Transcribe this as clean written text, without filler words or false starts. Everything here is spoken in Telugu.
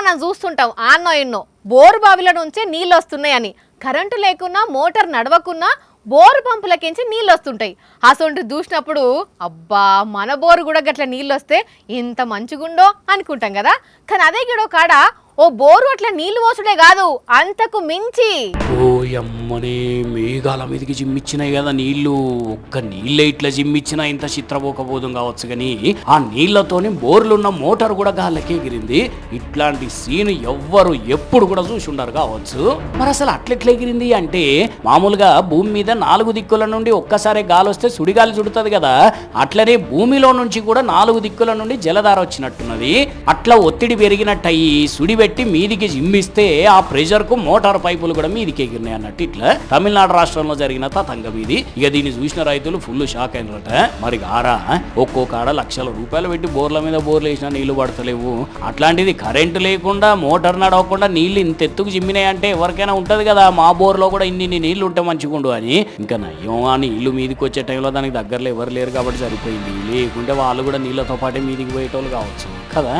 మనం చూస్తుంటాం ఆన్నో ఎన్నో బోరు బావిల నుంచే నీళ్ళు వస్తున్నాయని. కరెంటు లేకున్నా మోటార్ నడవకున్నా బోరు పంపులకించి నీళ్ళు వస్తుంటాయి. అసొంటి చూసినప్పుడు అబ్బా మన బోరు కూడా గట్ల నీళ్ళు వస్తే ఎంత మంచిగుండో అనుకుంటాం కదా. కానీ అదే గిడో కాడ ఓ బోరు అట్లా నీళ్లు పోసుడే కాదు, అంతకు మించి ఓ అమ్మనే మేఘాల మీదకి జిమ్మిచ్చినాయి కదా నీళ్లు. ఒక్క నీళ్ళే ఇట్లా జిమ్మిచ్చినా ఇంత చిత్రపోకపోదు కావచ్చు కానీ ఆ నీళ్లతోని బోర్లున్న మోటార్ కూడా గాల్లకి ఎగిరింది. ఇట్లాంటి సీన్ ఎవ్వరు ఎప్పుడు కూడా చూసి ఉండరు కావచ్చు. మరి అసలు అట్లెట్లా ఎగిరింది అంటే మామూలుగా భూమి మీద 4 దిక్కుల నుండి ఒక్కసారి గాలి వస్తే సుడిగాలి చుడుతుంది కదా, అట్లనే భూమిలో నుంచి కూడా 4 దిక్కుల నుండి జలధార వచ్చినట్టున్నది. అట్లా ఒత్తిడి పెరిగినట్టయి సుడి పెట్టి మీదికి జిమ్మిస్తే ఆ ప్రెషర్ కు మోటార్ పైపులు కూడా మీదికి ఎగిరినాయి అన్నట్టు. ఇట్లా తమిళనాడు రాష్ట్రంలో జరిగిన తతంగం ఇది. ఇక దీన్ని చూసిన రైతులు ఫుల్ షాక్ అయినరట. మరి గారా ఒక్కో కాడ లక్షల రూపాయలు పెట్టి బోర్ల మీద బోర్లు వేసినా నీళ్లు పడతలేవు. అట్లాంటిది కరెంటు లేకుండా మోటార్ నడవకుండా నీళ్లు ఇంత ఎత్తుకు జిమ్మినాయి అంటే ఎవరికైనా ఉంటది కదా, మా బోర్లో కూడా ఇన్ని నీళ్లు ఉంటే మంచిగుండు అని. ఇంకా నయ్యం ఆ నీళ్లు మీదికి వచ్చే టైంలో దానికి దగ్గరలో ఎవరు లేరు కాబట్టి సరిపోయింది. లేకుంటే వాళ్ళు కూడా నీళ్లతో పాటే మీదికి పోయేటోళ్ళు కావచ్చు కదా.